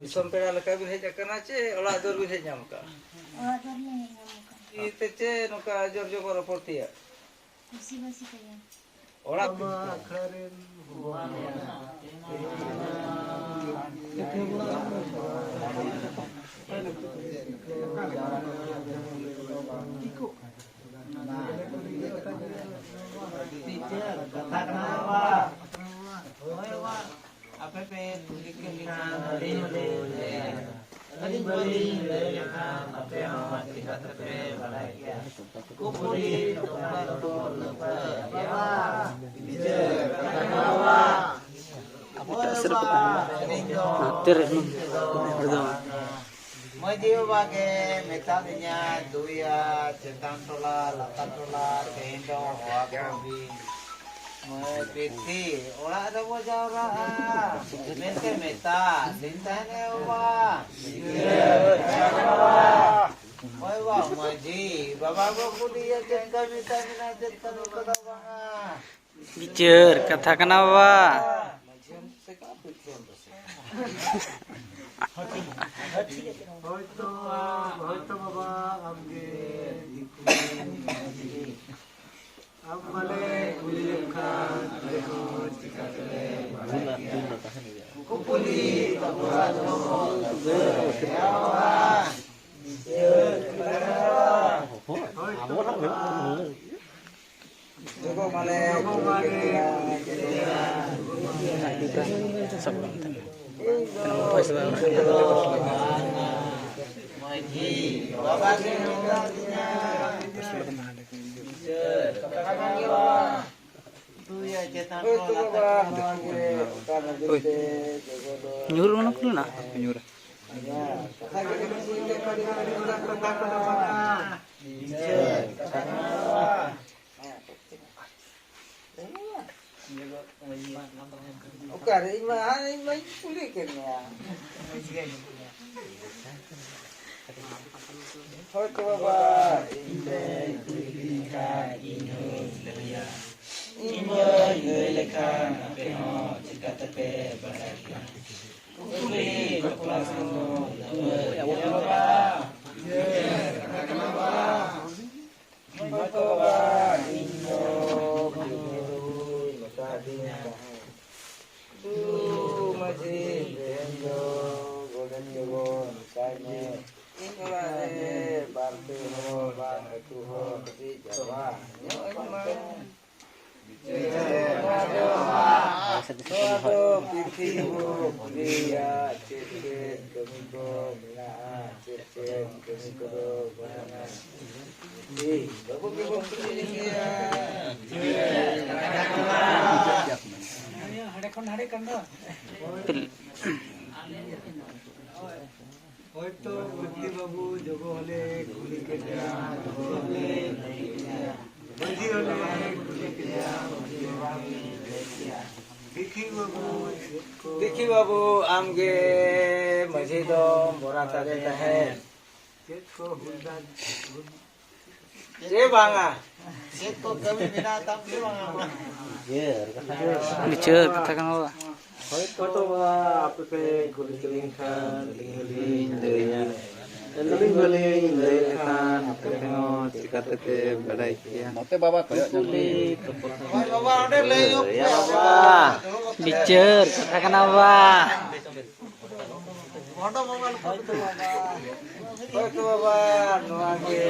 दिसम पेड़ा लका बिन हेज अकना चे ओला दर बिन हेज नाम का ओला दर ने नाम का इते चे नोका जर्जो को रपोर्टिया कुर्सी बसी कया ओला खरेन कथा कनावा होय वा आपे पे लिखे अली बली लेखा आपे हम तिहत पे बनाई गया कुपुरी तोला तो लपा या विजय कनावा मजीव बागे मेता दिnya दुया cetan tola lata tola kendo hoagobi mepiti ora ada wajara mente meta lintane wa oi wa maji baba babu dia jengka mita mina jetan kada banga bicar kata kenapa होयतो बाबा आमगे अब मले कुली खान देखो चिकाले कुपुली तबुरा नो देखो माले Maji, bapak sih nongkrongnya. nyuruh mana dulu nah nyuruh Oke, ini kulit kan ya. Hoy ko baba inde kulika ino leya imo yeleka apeno chikatape barakia kuli koplasno ya baba ye kanaba hoy ko baba ino biru matadina tu majid endo golden yogo kanye inilah parti ho bang itu ho di Jawa Aduh, pilih ho dia cicit kemiko minaa cicit kemiko bangan bapak pilih dia होयतो बुद्धि बाबू जगो हले कुली के दिया जगो हले बजी हले कुली के दिया देखी बाबू आमगे मझे दो बोरा तारे है चेत को हुंदा ये बांगा चेत को कभी बिना तम ले बांगा bicar kata kenapa होयतो आपे कुली केलिंग खान लिंग देया लिंग लेखान आपे चिकाते बड़ाई किया mate baba koyok Oy baba ode le yuk ya baba bicar kata kenapa Moto mobil foto baba. Foto baba nuage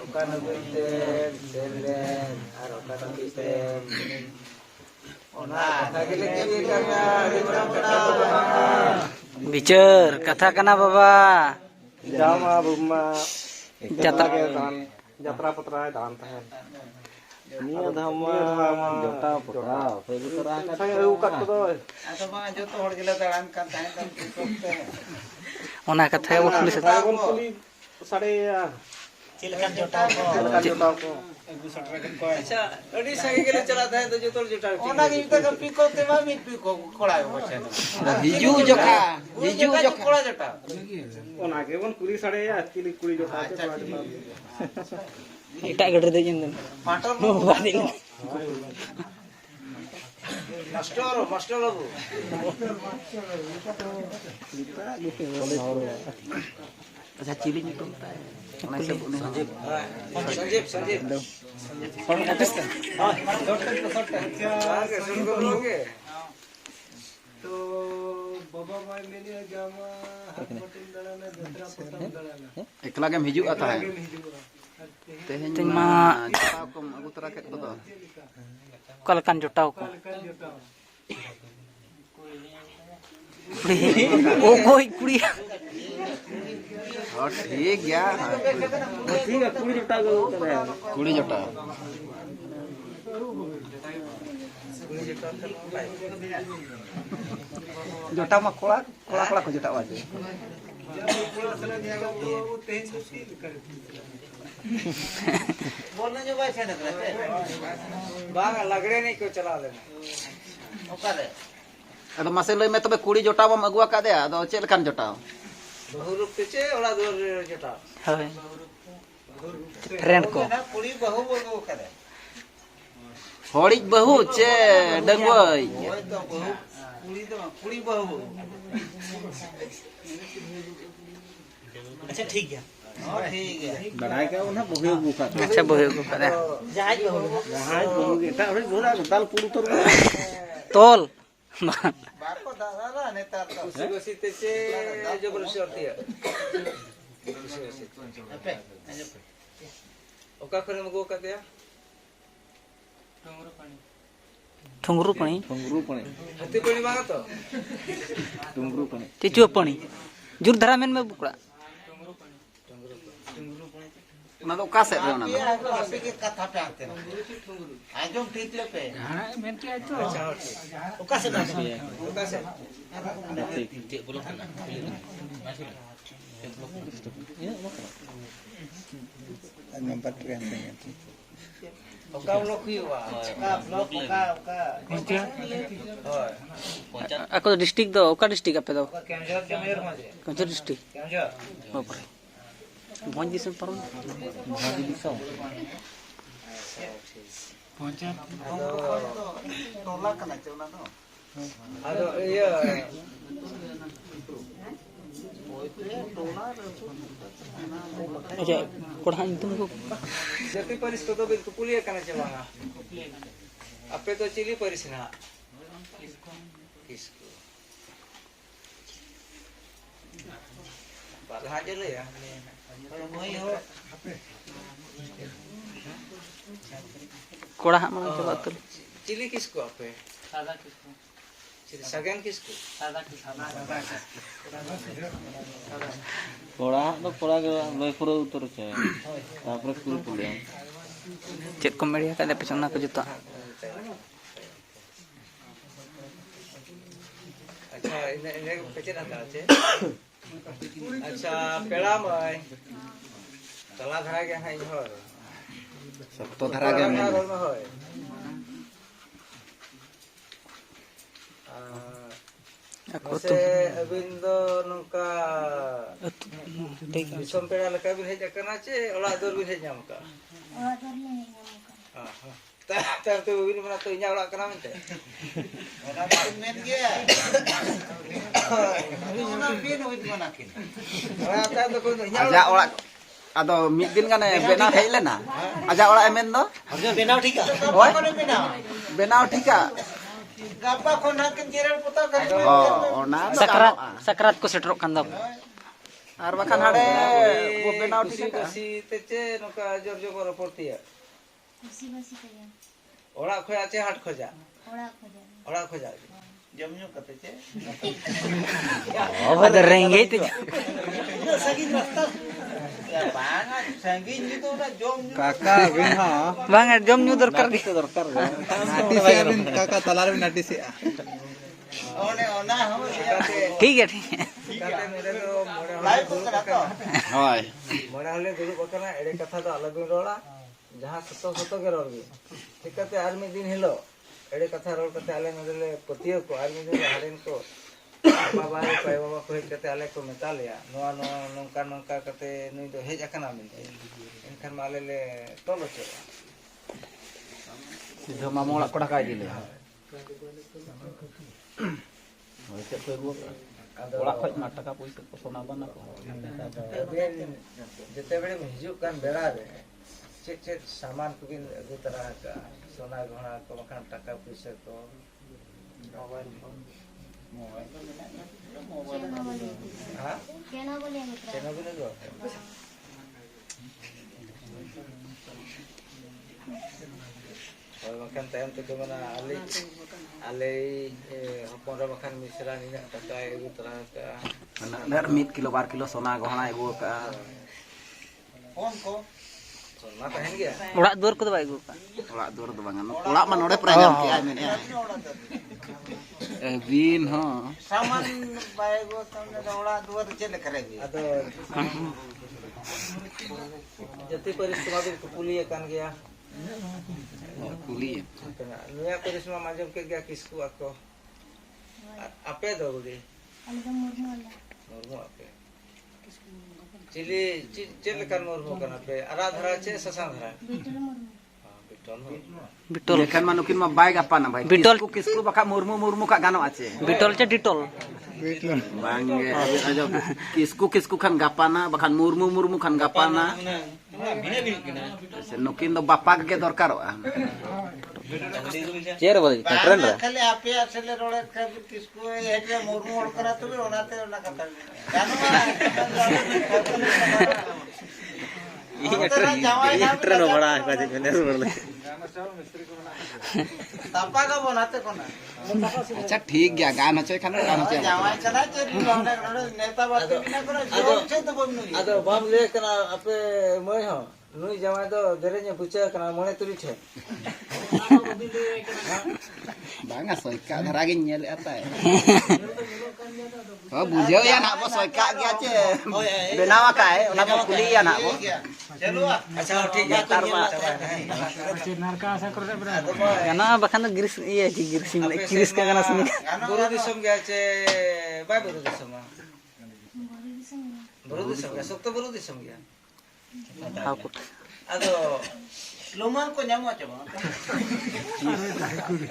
ukana biten delen aro kata biten. Ona kata gile karena bicar kata kenapa baba Jama बुमा jatah यात्रा पत्रा दान तहन niya dhama jota putra pura saya ukat to atau bang joto hor gila dalan kan tahan kan tikokte. ona kata yang tulis dragon पुली सारे Cilekan jota ko. जोटा को अच्छा अड़ी संगे गले चलाता है तो जोतो जोटा ओना की तो पिको ते मा मी पिको कोड़ा बचे hiju joka hiju joka कोड़ा जोटा ओना के बन पुली सारे चिली कुड़ी जोटा के थोड़ा etak gede deh jeneng पाटर badil मास्टर मास्टर बाबू अच्छा चिली nyutum tay. संजीव संजीव तो बाबा भाई मैंने जामा हाथ बटन दड़ाना जत्रा पतम दड़ाना एकला गेम हिजुआ ताहे आगे नहीं जुआ तेहेन Ting मा ma- jotaw kom agu tara ket ko do Kalakan jotaw ko. कल जोता Oh koi kuri. और ठीक गया ठीक है kuri jotaw ko करे. कुड़ी jotaw jotaw ma kola kola ko jotaw aja वो तेज सील कर बोलने जो बात है ना बाग लगड़े नहीं को चला लेना ओकारे ado mase loi me tobe कुड़ी jotaw bam agu akade ado chet lekan jotaw बहु रूप से ओला दूर जटा Hoy. Friend ko. ना कुड़ी बहु बोलो ओकारे horic bahu ce dengwoi ओए तो बहु कुड़ी बहु अच्छा ठीक है हां ठीक है Badai ka una bohe buka. Acha bohe ko करे. जहाज बहु Bahai bohe eta ore gora dal puru tor. Tol. बाको दादा नेता तो बसी तेचे जबरदस्ती होती है अबे ओका करे मगो का दिया Thungru pani. Tungguru pane. हत्ती पड़ी मांगा तो Tungguru pane. Ticu pani. Jur dhara men me bukra. una do ka set re una do ये आगो आपे के कथा पे आते हैं आजम ठीक ले पे ओका से ना ओका से Nampak keren kan. ओका लोग ही हुआ ओका ब्लॉक ओका ओए Ako district do, oka district ape do. ओका केंजर के मेयर माजे Kanjur district. Keonjhar Bapak. Mohon disan paron. टोला कना चोना दो आदो ये Acha kodhan itu ko. जति परिस को तो बिल्कुल पुलिया करना चलाना अपे तो चिली परिस ना किसको बाधा जले या वही हो Kodah mana coba tuh. चिली किसको अपे चिली सगन किसको Kola to kola ke loi puru utur ce. Tapre kuru pulia. Cek komedi kada pesona ko juta. अच्छा इन्हें पेचन आता है अच्छा पेड़ा में तला धरा गया है इधर sabto dhara ge men घर में है Ako से tuh. अबिन दो नंका Tega. दिसम पेड़ा लका बिन हेज करना चे ओला दूर बिन हेज नाम का Orang tuanya yang ngamukan. हां ता तो बिन बना तो इन्या ओला करना मिनते मेरा मेन गया ओना बिन होइत मना के ओला ता तो कोन इन्या aja orak ado mid din kan benau hei lena aja orak emen do हमने बिना ठीक है Oi. कोने बिना benau thika गापा कोना के जेरल पता कर oh ona do Sakrat, sakrat ko setrok kandap. ar bakan hade bo benau thika सी तेचे नंका जोर जोर पड़ती है Kursi basi kaya. ओला खोया चे हाट खोजा Orang kerja. ओला खोजा जमनु कते छे Oh, ada renggit itu. सगी रास्ता या बांगा संगी जी तो ना जम Kakak bin ha. Bang, jom nyu dorkar di. Dorkar. Nati se bin kakak talar bin nati se. ओने ओना हम ठीक है, ठीक है. काते मेरे तो मोड़ा लाइव करा तो hoy मोड़ा हले दुरु बकना एड़े कथा तो अलग बिन रोड़ा जहां सतो सतो के रोड़ भी ठीक है आर में दिन हिलो एड़े कथा रोड़ कते आले नदले पतियो को आर में दिन हारेन को बाबा रे पाय बाबा को हेज कते आले को मेता लिया नोआ नोआ नोंका नोंका कते नुई दो हेज अकना मिलते इनखान माले ले तोलो चे sido mamu orak kodah kai dile ᱚᱲᱟᱜ ᱠᱷᱚᱡ ᱢᱟ ᱴᱟᱠᱟ ᱯᱚᱭᱥᱟ ᱠᱚ ᱥᱚᱱᱟ ᱵᱟᱱᱟ ᱠᱚ जिते बड़े हिजुक कान बेड़ा रे चेक चेक सामान को बिन अगु तरह का सोना गहना को मकान टाका पैसा को मोबाइल फोन केना बोले हां केना बोले मित्र चेनो बिन दो और मकान टाइम तो मना आले हपन रे मकान मिश्रा निना टाका अगु तरह का ᱰᱷᱮᱨ 1 किलो 2 किलो सोना गहना एगो का कौन को सोना तहन गया Urat dur ko ba igu ka. ᱚᱲᱟᱜ ᱫᱩᱣᱟᱹᱨ ᱫᱚ ᱵᱟᱝ ᱚᱲᱟᱜ ᱢᱟ ᱱᱚᱰᱮ ᱯᱨᱟᱭ ᱧᱟᱢ ᱠᱮᱜᱼᱟᱭ ᱢᱮᱱᱮᱜᱼᱟ ᱵᱤᱱ ᱦᱚᱸ सामान बाएगो तुमने दौड़ा दुआर चले करेगी अदो जति परिश्रम बिन कुपुली कान गया कुली नुया परिश्रम माजम के गया किसको आको आपे दौड़ी अले तो मुर्मू वाला मुर्मू आपे चिली चिल कान मुर्मू कान आपे आराधरा चे ससां धरा बेटर मुर्मू हां बिटल Bitol. लेकिन मा नुकिन मा बाय गप्पा ना भाई बिटल। किसको बका मुर्मू मुर्मू का गानो आछे Bitol ce ditol. बांगे अजो किसको खान गप्पा ना बखान मुर्मू मुर्मू खान गप्पा ना से नुकिन दो बापा के दरकारोआ Cer boleh keren ra. खाली आपे असले रोड़े कभी किसको हेटे मुर्मू और करा तो भी ओनाते ओना कथा जानो ये ट्रेन बड़ा है काजे गणेश बोले तापा का बनाते कोना अच्छा ठीक गया गान होचे खान गान होचे जावाई चला के नेता बात बिना करे जो छे तो बमनु अदो बम ले कना आपे मय हो नुई जमा दो देरे ने पूछे कना मोने तुरी छे बांगा सोइका धरा गे नेल आता है हो बुझो या ना बो सोइका गया चे बेनावा का है ओना को कुली या ना बो चलो अच्छा ठीक है तार मा Karena bahkan giris iya ji giris ini giris ka kana sini. बुरु दिसम गया चे बाय बुरु दिसम बोली संग बुरु दिसम गया सुक्त बुरु दिसम गया Aku. अदो लुमन को न्यामो चबा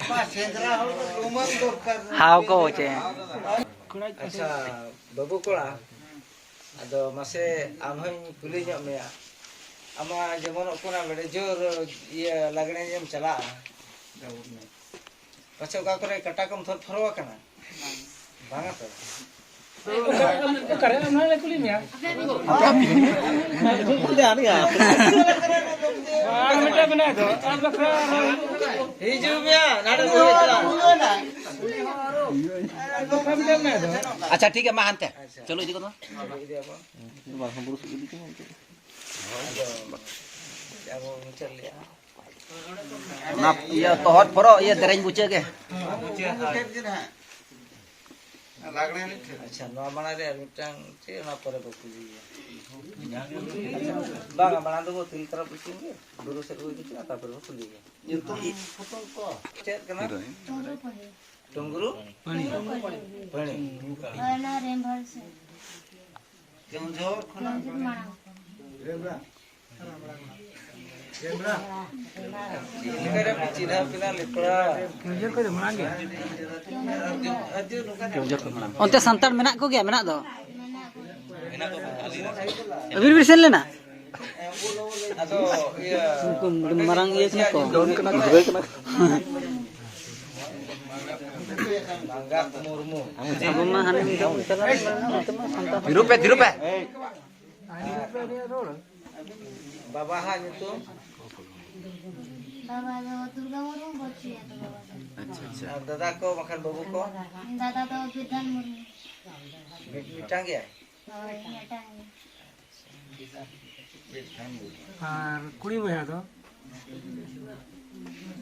पा सेंद्रा हो लुमन दरकार Hau ko ce. अच्छा बाबू कोड़ा अदो मासे आमहन कुली ᱧᱚᱜ मेया आमा जेमन ओपना बेडे जोर ये लगने जेम चला पछे का करे कटा कम थोर फरवा कना बांगा तो हिजु मिया नाडे दो अच्छा ठीक है मा हनते चलो इदी को इदी apa Bang burus ini kan. jago muncul ya ना ये तोहर फरो ये दरेन बुचे के लागने नहीं अच्छा नवा बना रे मिटang चे ना परे बकुली बांगा बना दो तिल तरफ पुछेंगे गुरु से कोई दिखा ता पर बकुली ये तुम फोटो को चेक करना तोरो पड़े टुंगरू पणी ना रेमभर से क्यों जोर कोन माना इनकरे चिधा पिना लिपड़ा Onte santar menak ko gya menak do. मैंने Bir bir sen lena. atau iya Marang iya sini ko. mangga murmu Aku mah hanim do salah santar. दिरु पे baba ha itu बाबा जो दुर्गा मुर्मू बच्ची है तो बाबा अच्छा अच्छा dada ko makan babu ko दादा तो विधान मुर्मू mitang ya और हटाएंगे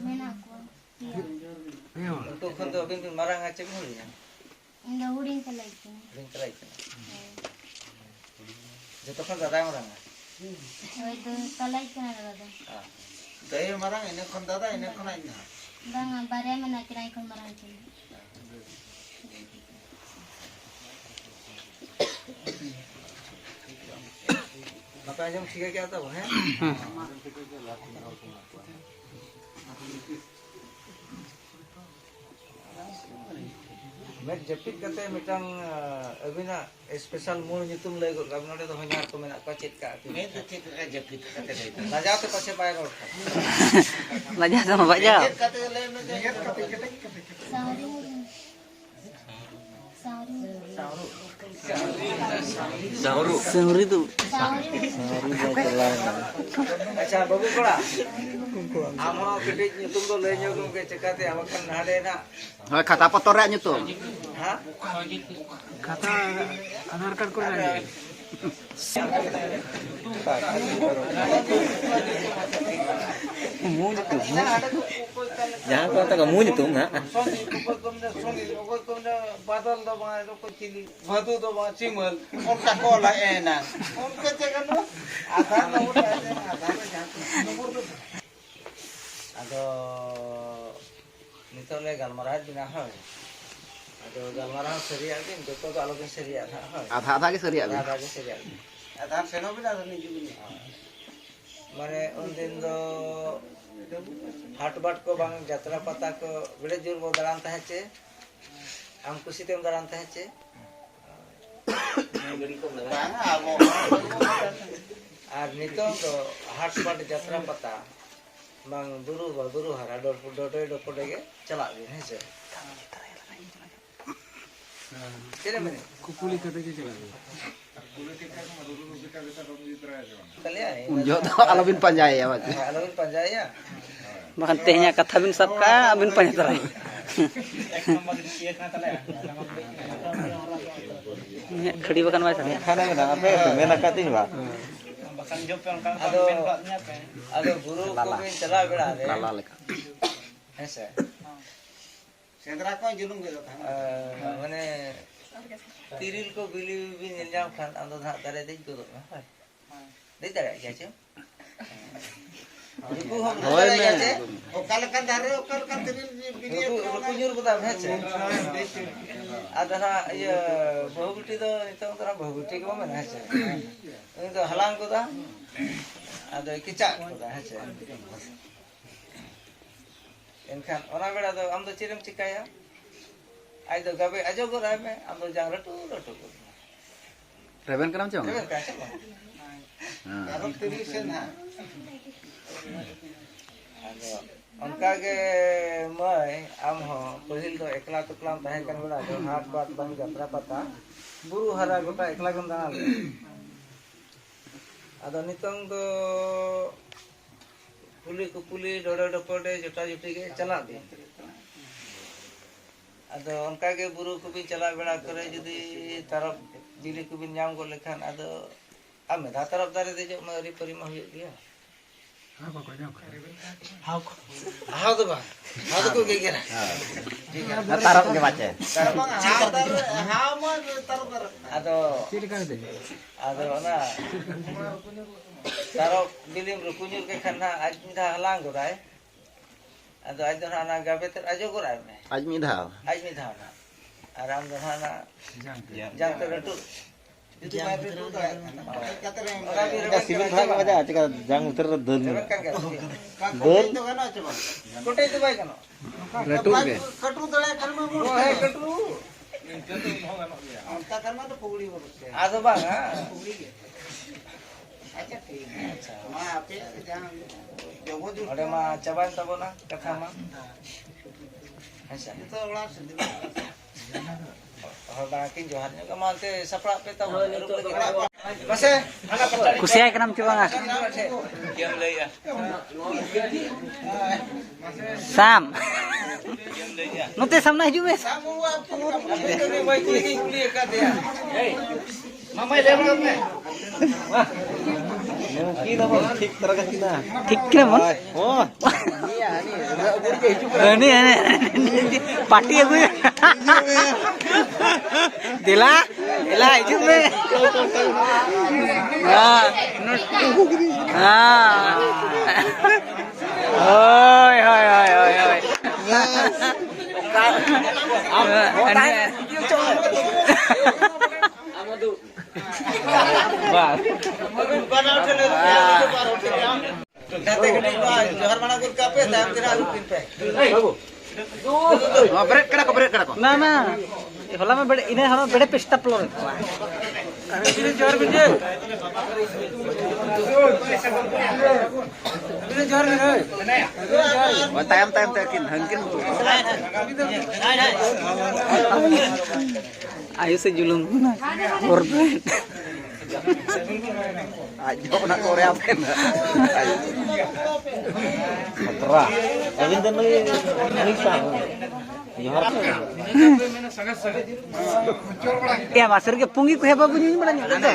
मैंने को untuk kondo bin marang acem huli ya इन हुडिंग के like bin terai kana joto kan dada marang ओए तो तलाई के ना दादा दही हमारा इन्हें कौन दादा इन्हें कौन आइना दांगा बारे में ना किराए को मरान के maka jam tiga क्या था वो है Med jepit kate mitang abina special mul nyutum lay gol gam node do hanyar ko mena ka chet ka Ini tuh cek ke jepit kata itu. raja te passe bay rol Lajah sama Pak Jal. Cek kata lain aja. Sahari mo din. Sahari mo. Sehuri tuh. Sahari mo. acha babu kola amo kete nyutum do lay nyogum ke cekate amakan nade na Hoi kata apa torek nyutum? ha Kata Aadhaar card ko na. Jangan kau tak kamu itu enggak. songi ko kom na songi ko kom na badal do ba do ko chili bhadu do ba chimal Unka kola enak. Unka cek anu. Aadhaar number आते हैं आधार में जाते हैं number तो आदो नितोले गलमराज बिना है आदो गलमराज सरिया दिन तो आलोचना सरिया था है Adha ke seriak. आधा के सरिया Adan seno bila ni juga. माने उन दिन दो हाट बाट को बांग यात्रा पता को बड़े जोर वो दरान था चे हम खुशी तेम दरान था चे Bang abo. और नितो तो हाट बाट यात्रा पता बांग बुरु हरा डोर के चला गए हैं से तेरे में Kupuli kata ke jalan. Kalyan Unjo to alabin panjai ya, Pak. alun panjaya Makan tehnya kata bin sabka bin panjatrai. Khadi bakan macam ni. Karena kita apa? Mena kating pak. आदो गुरु को भी चला बेड़ा दे Lala leka. ऐसे Sendra ko julung gitu kan. माने तिरिल को बिली भी निजाम खान अंदर धा करे दे को दो दे दे क्या छे रुकु हम Hoi क्या छे me. Okal kan dare okal kan tirin video रुकु nyur को दा है छे आदरा ये बहुगुटी तो इतो तरा बहुगुटी को में है छे इन तो हलांग को दा आदो किचा को दा है छे इनखान ओना बेड़ा तो हम तो चिरम चिकाया आई तो गबे अजो को राय में हम तो जांग रटू को Reben kenam cong? Reben ka छे Karo tirin sen ha. आदो उनका के मैं आम हो पहिल तो एकला टुकलाम तहे कन बेड़ा जो हाट बात बन यात्रा पता बुरु हरा गोटा एकला गम दाना ले आदो नितंग दो पुली डोडे डपडे जटा जुटी के चला दे आदो उनका के बुरु को भी चला बेड़ा करे जदी तरफ जिली को भी नाम को लेखान आदो आमे धा तरफ दारे दे जो मरी परिमा हुई गया हाउ तो बा हाउ तो को के गेरा Tarap ke baca. Bang ha ma tar. आदो आदो ना तारो बिलिम रुकुन्युर के खन्ना आज मिधा हलांग गोराय आदो आज दो ना गाबे तर आजो गोराय में Aj mi dhal. आज मिधा ना आराम दो ना जान तो रटू Itu mai itu dah. Kata reng. ओरा भी Kita sibuk thang baca. Cika jang terdun. रबन का गया Bel itu kan coba. कोटे तो भाई कनो Retu ke. Katu dale kan ma वो है कटू Angka kan ma to puguli urus ya. आदो बांगा Acha ठीक है. अच्छा. Ma ape jangan jogo ju. ओडे मा चबान तबो ना कथा मा ऐसा Itu ulah sendiri. और बाकी जो हाथ में कमाते सपड़ा पे तब बसे खाना पता Kusiai kenam coba nggak? Game ले या Sam. Nanti Sam na hijau mes. अभी तो नहीं भाई कुली कर दिया मामा ले रहा मैं Kita mau tik terangkan kita. Tik kena mon. Oh. Ini party aku ya. Dila hijau mes. Ah. Oi. Wah. बना उठे ले जाते के जोहर मना गुल का पे टाइम तेरा रुकिन पे berat kena ko. ना ना होला में बड़े इन्हें हम बड़े पिस्ता प्लोर Tayam takin hangkin. आयु से जुलूम और Ajo nak Korea pen. Terah. Evin dan lagi Indonesia. ya masuk ke pungi ku heba bunyi mana nya ada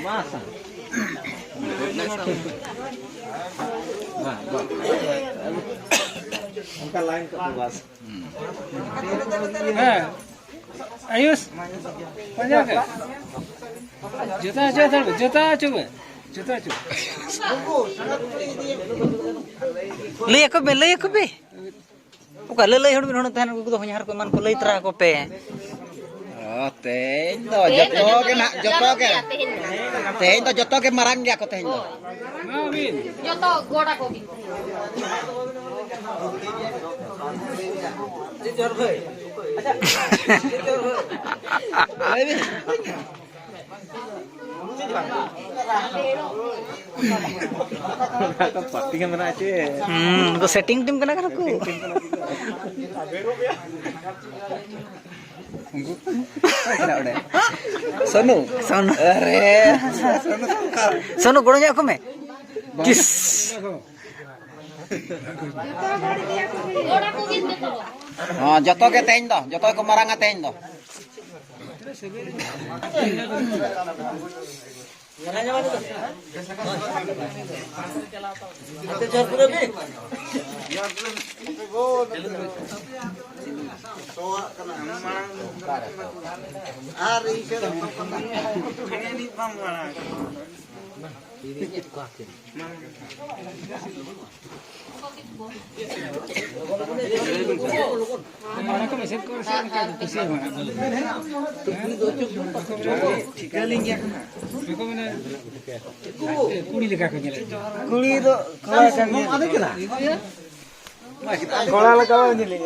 Masa. Angka lain ke luas. Ayus, banyak ke? Juta coba. ले को बे ओका ले हड़ बिन तहन को तो हर को मन को ले तरा को पे Teh do joto ke nak joto ke. Teh do joto ke marang ya ko teh do. Joto goda kopi. Patingan mana aja. तो सेटिंग टीम कना कर को Sonu. अरे सोनो गोड़ो nya को में किस Goda kopi betul. Oh, joto ke teh do, joto ko marang teh do. Kuli leka ko nyala. Kuli do kala kan ada kena. Kala la kala ni le.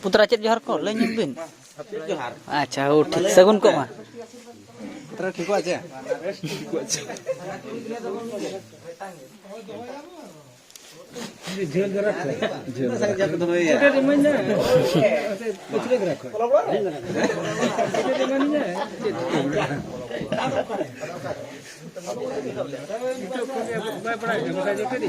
पुत्रा चेत जोहर को ले बिन अच्छा ओ ठीक सगुन को मा Putra ठीक aja. झेल जरा Jangan saya jatuh dulu ya. ada di mana? Kecil gerak. Ada di mana? Itu kau baik pernah bukan jadi ni.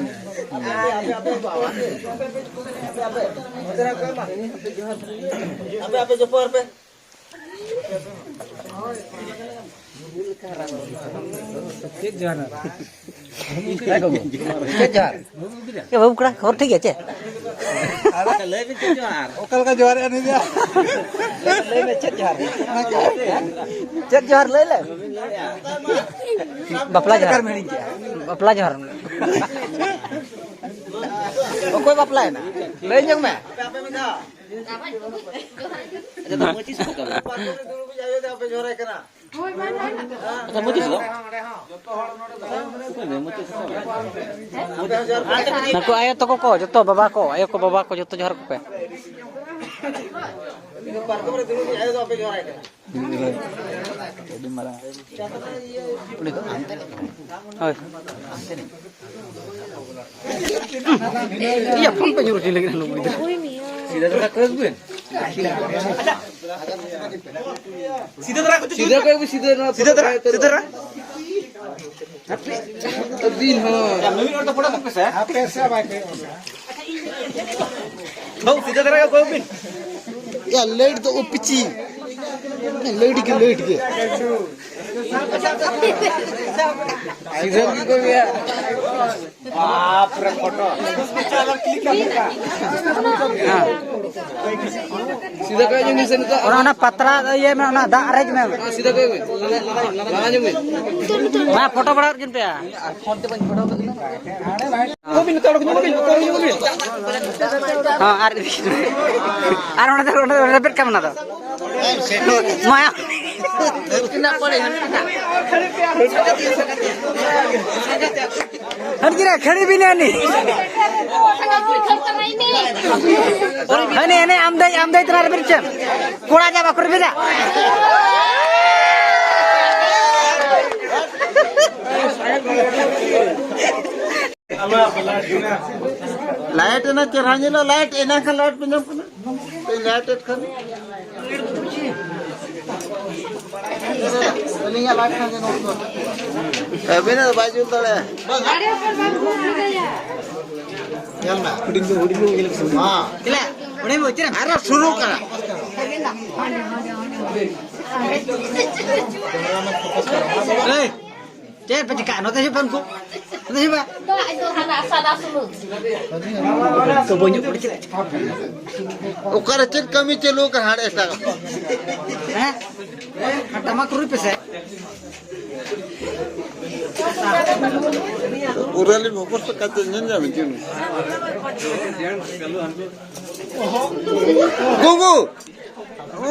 Apa jopor pe? Cek jalan. ये बाबू कड़ा और ठीक है चे Okal ka juara ni dia. ले में चेत जोहर ले ले बपला जोहर बपला जोहर ओ कोई बपला है ना ले जंग में Naku ayo toko ko joto baba ko ayo ko baba ko joto johar ko pe Oi. Iya pun penyuruh lagi lu gitu. Sida terak ke gue. Sida terak terak. Abin ha. Nami orang pernah ke pesa? Pesa baik. Bau sida terak ke bin. Ya light to pichi. Light ke. Sida ko ya. सीधा कहे जो निसे निता orang patra ये में ना दा arrays में सीधा कहे लाना जो में मैं फोटो बड़ा किन पे वो भी निता को भी हां आर उन्हें रिपीट करना था माया हट गिरा खड़ी भी नहीं हने आमदे इतना रिपीट चल कोड़ा जा बकर बिदा लाइट ना चराने लो लाइट एना का light pinjam kana light kan ini ya light kan no tapi na baju tole yalla hudingu ha ಇಲ್ಲ ಉಡೇ ಹೋಗ್ತೀರಾ ara shuru kara ए चेर पे चिका नते सिpan ku नते sipa Itu anak sada sulu. to bonyo pudi cila ukara chet kami chelo ka hade esta eh kata mak rui pese urali bokor se kate nyenja bijunu gugu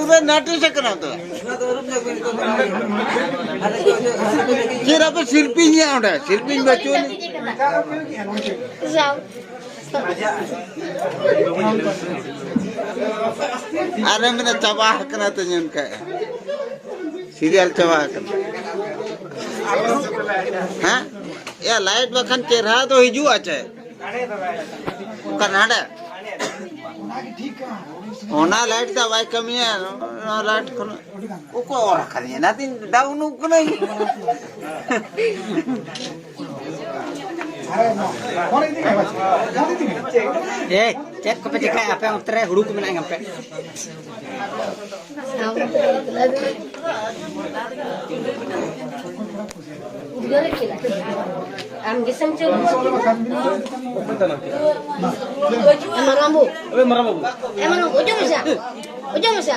ure nati se kana to kira pe silpi nya udah silpi bacu ni Zau. are mina cawah kana to nyen ka serial cawah kana ha ya light bakan cerha to hiju aja kan ada ona light ta vai kami ya light kono uko ora kali nanti daun kono eh cek ko pe cika apa yang tere huru ku menang ngampe Udah kira. Am gisam cel. Emang rambu. Emang rambu. Ujung bisa. Ujung bisa.